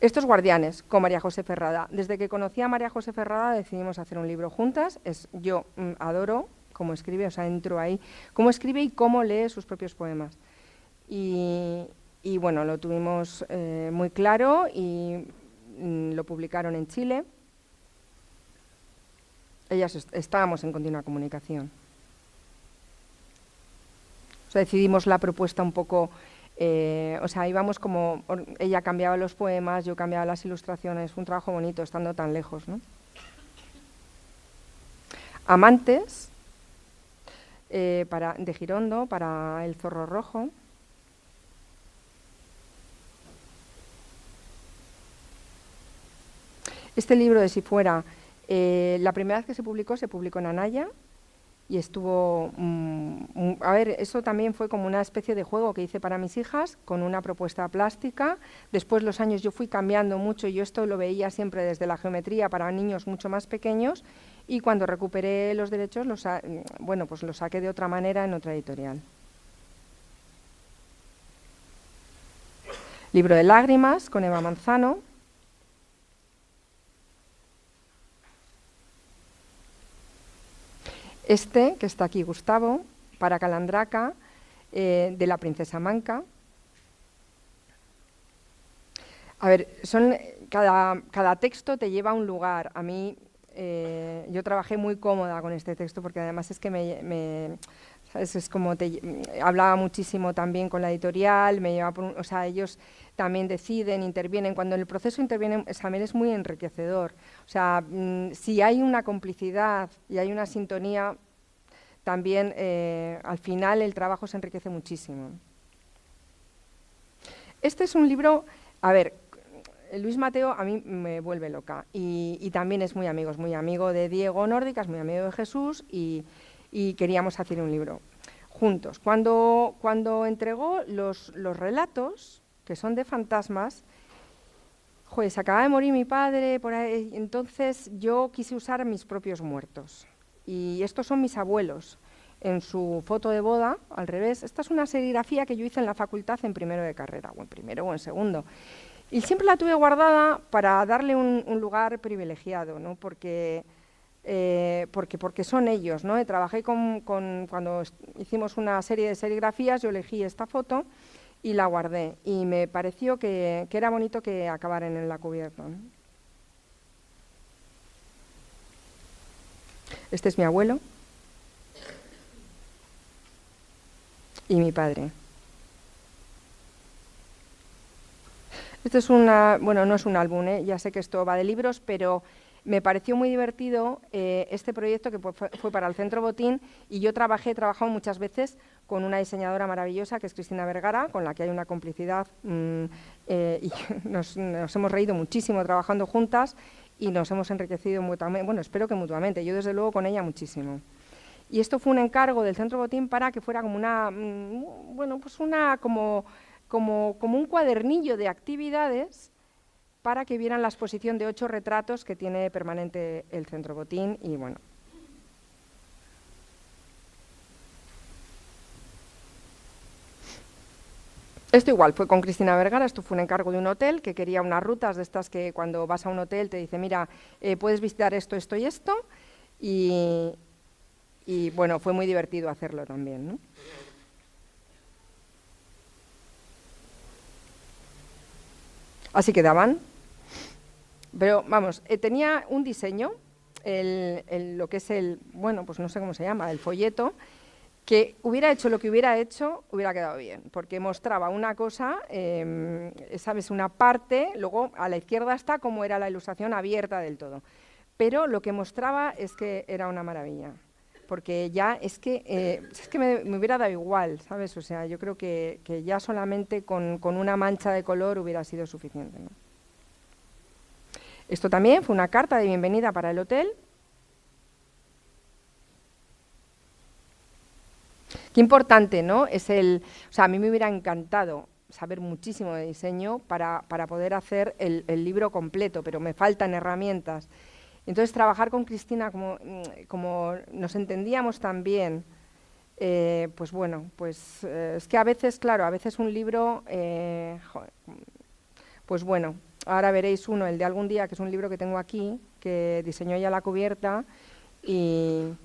Estos Guardianes, con María José Ferrada. Desde que conocí a María José Ferrada decidimos hacer un libro juntas. Yo adoro cómo escribe, o sea, entro ahí, cómo escribe y cómo lee sus propios poemas. Y bueno, lo tuvimos muy claro y lo publicaron en Chile. Ellas estábamos en continua comunicación. O sea, decidimos la propuesta un poco, o sea, íbamos como, ella cambiaba los poemas, yo cambiaba las ilustraciones, fue un trabajo bonito estando tan lejos, ¿no? Amantes, de Girondo, para El Zorro Rojo. Este libro de Si Fuera, la primera vez que se publicó en Anaya y estuvo, a ver, eso también fue como una especie de juego que hice para mis hijas con una propuesta plástica. Después los años yo fui cambiando mucho y yo esto lo veía siempre desde la geometría para niños mucho más pequeños y cuando recuperé los derechos, bueno, pues los saqué de otra manera en otra editorial. Libro de lágrimas con Eva Manzano. Este, que está aquí, Gustavo, para Calandraca, de la princesa Manca. A ver, cada texto te lleva a un lugar. A mí, yo trabajé muy cómoda con este texto porque además es que ¿sabes? Es como hablaba muchísimo también con la editorial, me llevaba o sea, ellos también deciden, intervienen. Cuando en el proceso intervienen, también es muy enriquecedor. O sea, si hay una complicidad y hay una sintonía, también al final el trabajo se enriquece muchísimo. Este es un libro, a ver, Luis Mateo a mí me vuelve loca y también es muy amigo de Diego Nórdicas, muy amigo de Jesús y queríamos hacer un libro juntos. Cuando entregó los relatos, que son de fantasmas, joder, se acaba de morir mi padre, por ahí, entonces yo quise usar mis propios muertos. Y estos son mis abuelos, en su foto de boda, al revés. Esta es una serigrafía que yo hice en la facultad en primero de carrera, o en primero o en segundo. Y siempre la tuve guardada para darle un lugar privilegiado, ¿no? Porque son ellos, ¿no? Trabajé cuando hicimos una serie de serigrafías, yo elegí esta foto y la guardé. Y me pareció que era bonito que acabaran en la cubierta, ¿no? Este es mi abuelo y mi padre. Este es bueno, no es un álbum, ya sé que esto va de libros, pero me pareció muy divertido este proyecto que fue para el Centro Botín y yo he trabajado muchas veces con una diseñadora maravillosa que es Cristina Vergara, con la que hay una complicidad y nos hemos reído muchísimo trabajando juntas y nos hemos enriquecido mutuamente, bueno, espero que mutuamente, yo desde luego con ella muchísimo. Y esto fue un encargo del Centro Botín para que fuera como una, bueno, pues como un cuadernillo de actividades para que vieran la exposición de 8 retratos que tiene permanente el Centro Botín y bueno. Esto igual, fue con Cristina Vergara, esto fue un encargo de un hotel que quería unas rutas de estas que cuando vas a un hotel te dice, mira, puedes visitar esto, esto y esto, y bueno, fue muy divertido hacerlo también, ¿no? Así quedaban. Pero vamos, tenía un diseño, lo que es bueno, pues no sé cómo se llama, el folleto, que hubiera hecho lo que hubiera hecho, hubiera quedado bien, porque mostraba una cosa, sabes, una parte, luego a la izquierda está como era la ilustración abierta del todo, pero lo que mostraba es que era una maravilla, porque ya es que me hubiera dado igual, ¿sabes? O sea, yo creo que ya solamente con una mancha de color hubiera sido suficiente, ¿no? Esto también fue una carta de bienvenida para el hotel. Qué importante, ¿no? O sea, a mí me hubiera encantado saber muchísimo de diseño para poder hacer el libro completo, pero me faltan herramientas. Entonces, trabajar con Cristina, como nos entendíamos tan bien, pues bueno, pues es que a veces, claro, a veces un libro, pues bueno, ahora veréis uno, el de Algún día, que es un libro que tengo aquí, que diseñó ya la cubierta y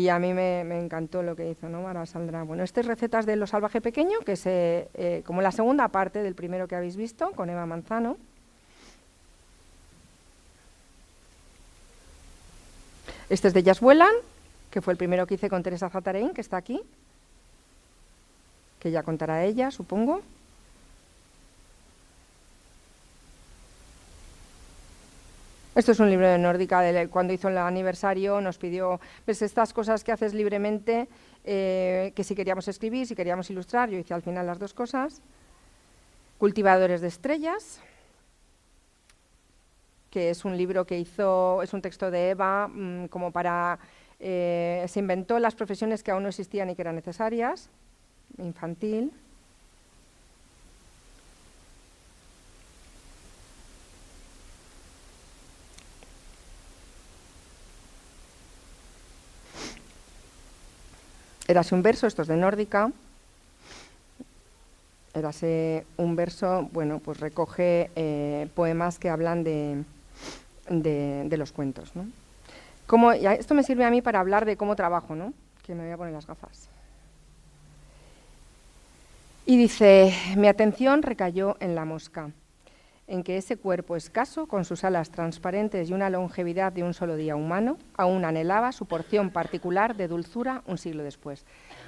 a mí me encantó lo que hizo, ¿no? Ahora saldrá. Bueno, este es Recetas de lo salvaje pequeño, que es como la segunda parte del primero que habéis visto, con Eva Manzano. Este es de Ellas vuelan, que fue el primero que hice con Teresa Zatarein, que está aquí, que ya contará ella, supongo. Esto es un libro de Nórdica, cuando hizo el aniversario nos pidió, ves, estas cosas que haces libremente, que si queríamos escribir, si queríamos ilustrar, yo hice al final las dos cosas. Cultivadores de estrellas, que es un libro que hizo, es un texto de Eva, como para, se inventó las profesiones que aún no existían y que eran necesarias, infantil. Érase un verso, esto es de Nórdica. Érase un verso, bueno, pues recoge poemas que hablan de los cuentos, ¿no? Esto me sirve a mí para hablar de cómo trabajo, ¿no? Que me voy a poner las gafas. Y dice, mi atención recayó en la mosca, en que ese cuerpo escaso, con sus alas transparentes y una longevidad de un solo día humano, aún anhelaba su porción particular de dulzura un siglo después.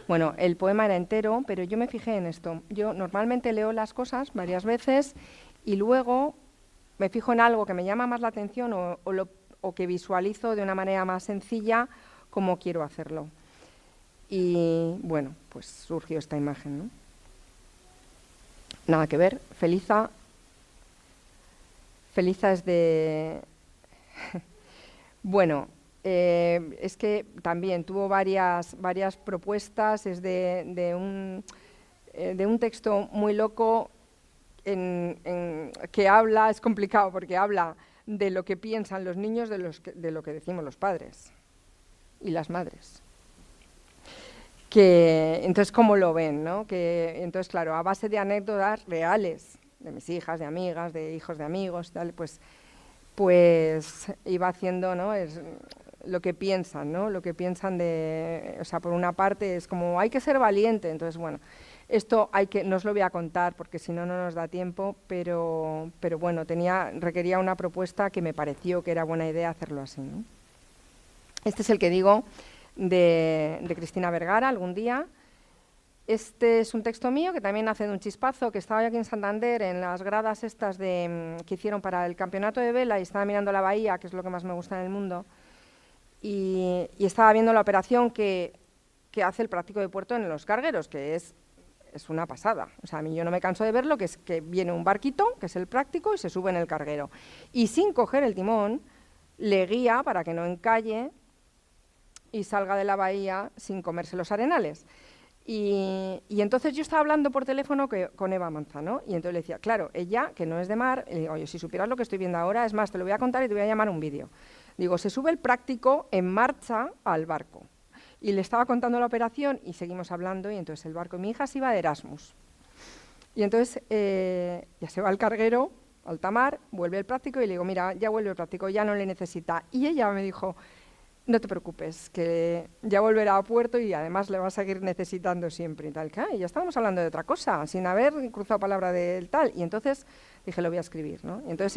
Bueno, el poema era entero, pero yo me fijé en esto. Yo normalmente leo las cosas varias veces y luego me fijo en algo que me llama más la atención o que visualizo de una manera más sencilla cómo quiero hacerlo. Y bueno, pues surgió esta imagen, ¿no? Nada que ver, Feliza es de... bueno, es que también tuvo varias propuestas, es de un texto muy loco que habla, es complicado porque habla de lo que piensan los niños de lo que decimos los padres y las madres. Entonces, ¿cómo lo ven, no? Entonces, claro, a base de anécdotas reales, de mis hijas, de amigas, de hijos de amigos, tal, pues iba haciendo, ¿no? Es lo que piensan, ¿no? Lo que piensan o sea, por una parte es como, hay que ser valiente, entonces, bueno, esto no os lo voy a contar porque si no, no nos da tiempo, pero bueno, requería una propuesta que me pareció que era buena idea hacerlo así, ¿no? Este es el que digo de Cristina Vergara, Algún día. Este es un texto mío que también nace de un chispazo, que estaba yo aquí en Santander en las gradas estas que hicieron para el campeonato de vela y estaba mirando la bahía, que es lo que más me gusta en el mundo, y estaba viendo la operación que hace el práctico de puerto en los cargueros, que es una pasada. O sea, a mí yo no me canso de verlo, que es que viene un barquito, que es el práctico, y se sube en el carguero. Y sin coger el timón, le guía para que no encalle y salga de la bahía sin comerse los arenales. Y entonces yo estaba hablando por teléfono con Eva Manzano, y entonces le decía, claro, ella, que no es de mar, le digo, oye, si supieras lo que estoy viendo ahora, es más, te lo voy a contar y te voy a llamar un vídeo. Digo, se sube el práctico en marcha al barco. Y le estaba contando la operación y seguimos hablando, y entonces el barco, mi hija se iba de Erasmus. Y entonces ya se va el carguero, alta mar, vuelve el práctico y le digo, mira, ya vuelve el práctico, ya no le necesita. Y ella me dijo, no te preocupes, que ya volverá a puerto y además le va a seguir necesitando siempre y tal. Que, ya estábamos hablando de otra cosa, sin haber cruzado palabra del tal. Y entonces dije, lo voy a escribir, ¿no? Y entonces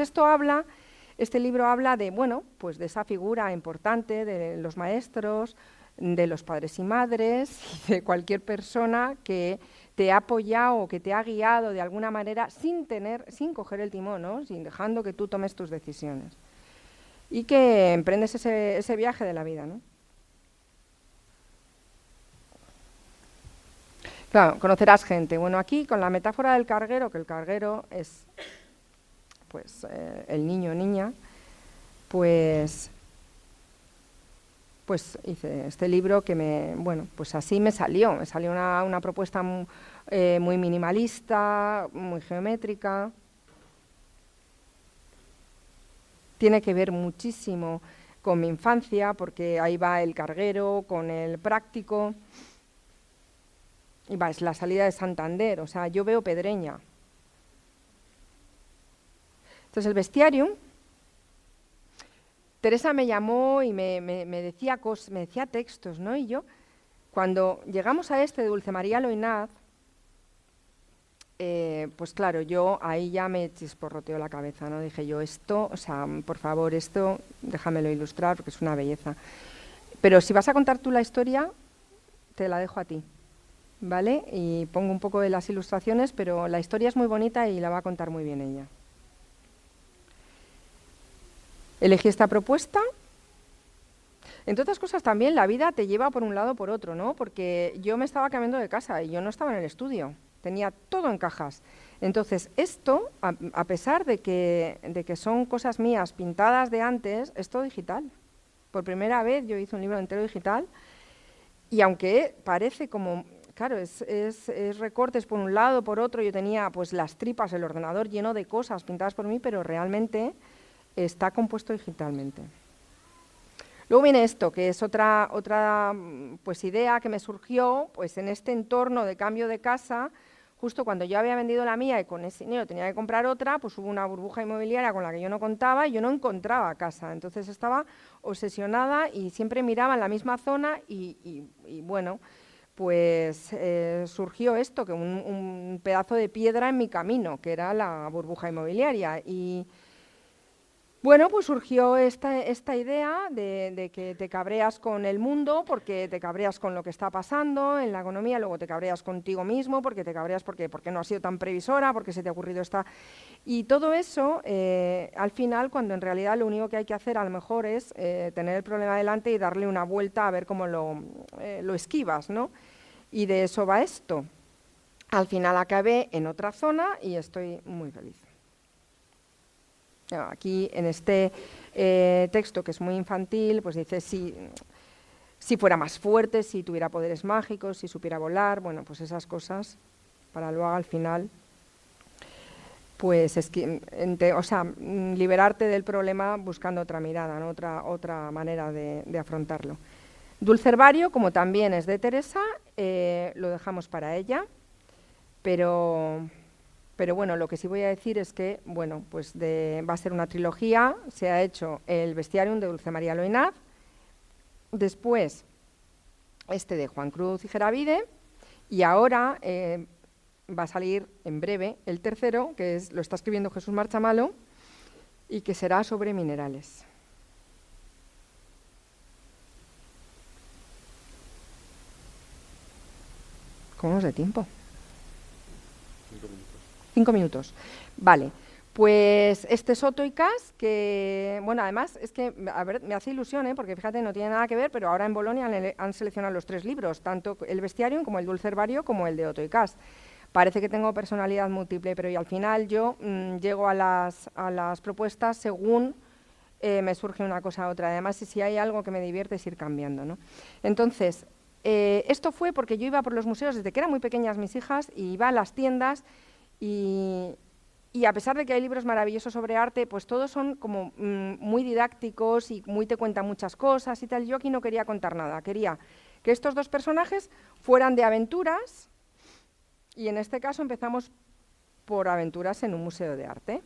este libro habla de, bueno, pues de esa figura importante de los maestros, de los padres y madres, y de cualquier persona que te ha apoyado o que te ha guiado de alguna manera sin coger el timón, ¿no? Sin dejando que tú tomes tus decisiones. Y que emprendes ese viaje de la vida, ¿no? Claro, conocerás gente. Bueno, aquí con la metáfora del carguero, que el carguero es pues el niño o niña, pues hice este libro que bueno, pues así me salió una propuesta muy minimalista, muy geométrica. Tiene que ver muchísimo con mi infancia, porque ahí va el carguero con el práctico, y va, es la salida de Santander, o sea, yo veo Pedreña. Entonces el bestiarium, Teresa me llamó y me decía cosas, me decía textos, ¿no? Y yo, cuando llegamos a este de Dulce María Loinaz, pues claro, yo ahí ya me chisporroteó la cabeza, ¿no? Dije yo, esto, o sea, por favor, esto, déjamelo ilustrar porque es una belleza. Pero si vas a contar tú la historia, te la dejo a ti, ¿vale? Y pongo un poco de las ilustraciones, pero la historia es muy bonita y la va a contar muy bien ella. Elegí esta propuesta. Entre otras cosas también la vida te lleva por un lado o por otro, ¿no? Porque yo me estaba cambiando de casa y yo no estaba en el estudio. Tenía todo en cajas. Entonces, esto, a pesar de que son cosas mías pintadas de antes, es todo digital. Por primera vez yo hice un libro entero digital y aunque parece como, claro, es recortes por un lado, por otro, yo tenía pues las tripas, el ordenador lleno de cosas pintadas por mí, pero realmente está compuesto digitalmente. Luego viene esto, que es otra pues, idea que me surgió pues, en este entorno de cambio de casa. Justo cuando yo había vendido la mía y con ese dinero tenía que comprar otra, pues hubo una burbuja inmobiliaria con la que yo no contaba y yo no encontraba casa. Entonces estaba obsesionada y siempre miraba en la misma zona y bueno, pues surgió esto, que un pedazo de piedra en mi camino, que era la burbuja inmobiliaria. Y bueno, pues surgió esta idea de que te cabreas con el mundo porque te cabreas con lo que está pasando en la economía, luego te cabreas contigo mismo porque te cabreas porque no has sido tan previsora, porque se te ha ocurrido esta... Y todo eso, al final, cuando en realidad lo único que hay que hacer a lo mejor es tener el problema delante y darle una vuelta a ver cómo lo esquivas, ¿no? Y de eso va esto. Al final acabé en otra zona y estoy muy feliz. Aquí en este texto, que es muy infantil, pues dice si fuera más fuerte, si tuviera poderes mágicos, si supiera volar, bueno, pues esas cosas, para luego al final, pues liberarte del problema buscando otra mirada, ¿no? otra manera de afrontarlo. Dulce Herbario, como también es de Teresa, lo dejamos para ella, pero bueno, lo que sí voy a decir es que, bueno, pues va a ser una trilogía. Se ha hecho el Bestiarium de Dulce María Loinaz, después este de Juan Cruz y Geravide, y ahora va a salir en breve el tercero, que lo está escribiendo Jesús Marchamalo, y que será sobre minerales. ¿Cómo es de tiempo? 5 minutos. Vale, pues este es Otto y Cas, que, bueno, además es que, a ver, me hace ilusión, porque fíjate, no tiene nada que ver, pero ahora en Bolonia han seleccionado los 3 libros, tanto el Bestiarium como el Dulce Herbario como el de Otto y Cas. Parece que tengo personalidad múltiple, pero y al final yo llego a las propuestas según me surge una cosa a otra. Además, si hay algo que me divierte es ir cambiando, ¿no? Entonces, esto fue porque yo iba por los museos desde que eran muy pequeñas mis hijas, y iba a las tiendas y a pesar de que hay libros maravillosos sobre arte, pues todos son como muy didácticos y muy te cuentan muchas cosas y tal. Yo aquí no quería contar nada, quería que estos dos personajes fueran de aventuras, y en este caso empezamos por aventuras en un museo de arte.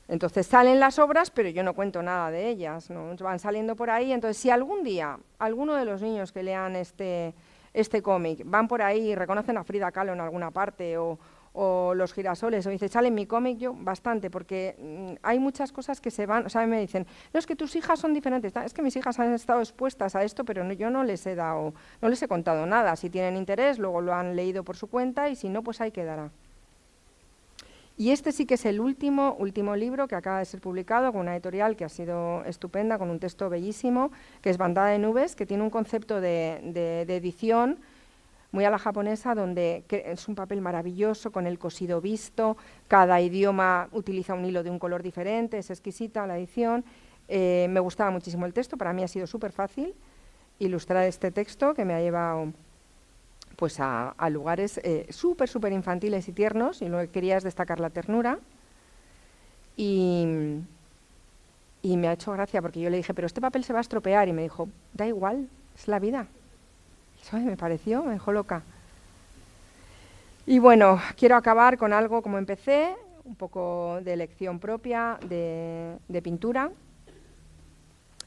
Entonces salen las obras, pero yo no cuento nada de ellas, ¿no? Van saliendo por ahí. Entonces, si algún día alguno de los niños que lean este cómic van por ahí y reconocen a Frida Kahlo en alguna parte, o los girasoles, o dice, sale en mi cómic, yo bastante, porque hay muchas cosas que se van, o sea, me dicen, no, es que tus hijas son diferentes, es que mis hijas han estado expuestas a esto, pero yo no les he contado nada. Si tienen interés, luego lo han leído por su cuenta, y si no, pues ahí quedará. Y este sí que es el último libro que acaba de ser publicado con una editorial que ha sido estupenda, con un texto bellísimo, que es Bandada de Nubes, que tiene un concepto de edición muy a la japonesa, donde es un papel maravilloso, con el cosido visto, cada idioma utiliza un hilo de un color diferente, es exquisita la edición. Me gustaba muchísimo el texto, para mí ha sido súper fácil ilustrar este texto, que me ha llevado pues a lugares súper infantiles y tiernos, y lo que quería es destacar la ternura. Y me ha hecho gracia, porque yo le dije, pero este papel se va a estropear, y me dijo, da igual, es la vida. Eso me dejó loca. Y bueno, quiero acabar con algo como empecé, un poco de elección propia, de pintura.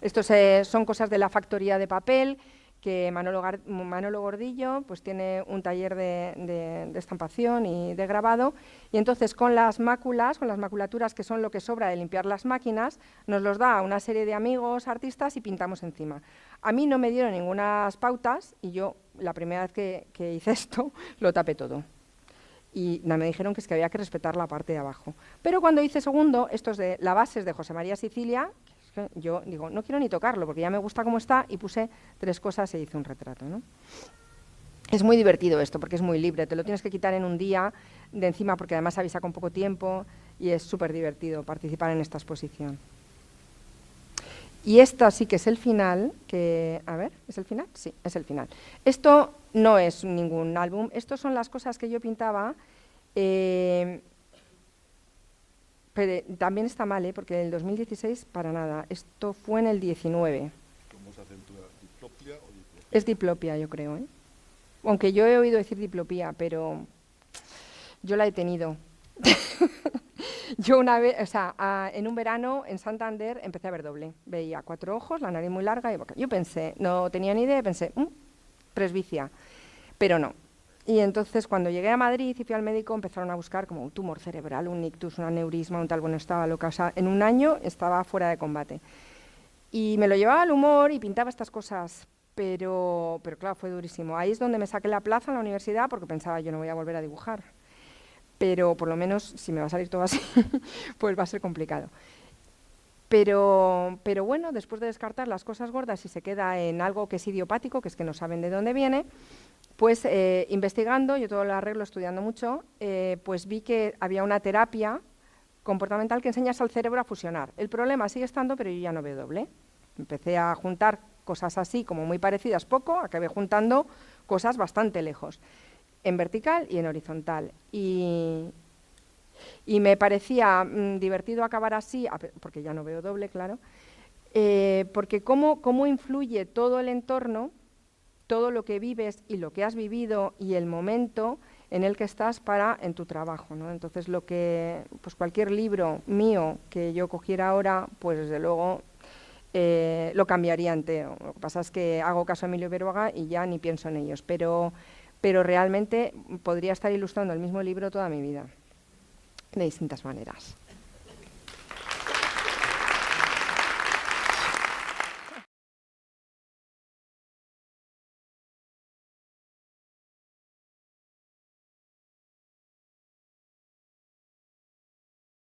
Estos son cosas de la factoría de papel, que Manolo Gordillo pues tiene un taller de estampación y de grabado, y entonces con las máculas, con las maculaturas, que son lo que sobra de limpiar las máquinas, nos los da a una serie de amigos artistas y pintamos encima. A mí no me dieron ninguna pautas, y yo la primera vez que hice esto lo tapé todo. Y me dijeron que es que había que respetar la parte de abajo. Pero cuando hice segundo, estos de la base es de José María Sicilia, yo digo, no quiero ni tocarlo, porque ya me gusta cómo está, y puse 3 cosas e hice un retrato, ¿no? Es muy divertido esto, porque es muy libre, te lo tienes que quitar en un día de encima, porque además avisa con poco tiempo, y es súper divertido participar en esta exposición. Y esto sí que es el final, a ver, ¿es el final? Sí, es el final. Esto no es ningún álbum, estos son las cosas que yo pintaba. Pero también está mal, porque en el 2016 para nada. Esto fue en el 19. ¿Cómo se acentúa? ¿Diplopia o diplopia? Es diplopia, yo creo, Aunque yo he oído decir diplopía, pero yo la he tenido. Yo una vez, o sea, en un verano en Santander empecé a ver doble. Veía 4 ojos, la nariz muy larga y boca. Yo pensé, no tenía ni idea, pensé, presbicia, pero no. Y entonces, cuando llegué a Madrid y fui al médico, empezaron a buscar como un tumor cerebral, un ictus, un aneurisma, un tal. Bueno, estaba loca. O sea, en un año estaba fuera de combate. Y me lo llevaba al humor y pintaba estas cosas, pero claro, fue durísimo. Ahí es donde me saqué la plaza en la universidad, porque pensaba, yo no voy a volver a dibujar. Pero por lo menos, si me va a salir todo así, pues va a ser complicado. Pero bueno, después de descartar las cosas gordas y se queda en algo que es idiopático, que es que no saben de dónde viene, pues investigando, yo todo lo arreglo estudiando mucho, pues vi que había una terapia comportamental que enseñas al cerebro a fusionar. El problema sigue estando, pero yo ya no veo doble. Empecé a juntar cosas así, como muy parecidas, poco, acabé juntando cosas bastante lejos, en vertical y en horizontal. Y me parecía divertido acabar así, porque ya no veo doble, claro, porque cómo influye todo el entorno, todo lo que vives y lo que has vivido y el momento en el que estás en tu trabajo, ¿no? Entonces, pues cualquier libro mío que yo cogiera ahora, pues desde luego lo cambiaría entero. Lo que pasa es que hago caso a Emilio Beruaga y ya ni pienso en ellos, pero realmente podría estar ilustrando el mismo libro toda mi vida, de distintas maneras.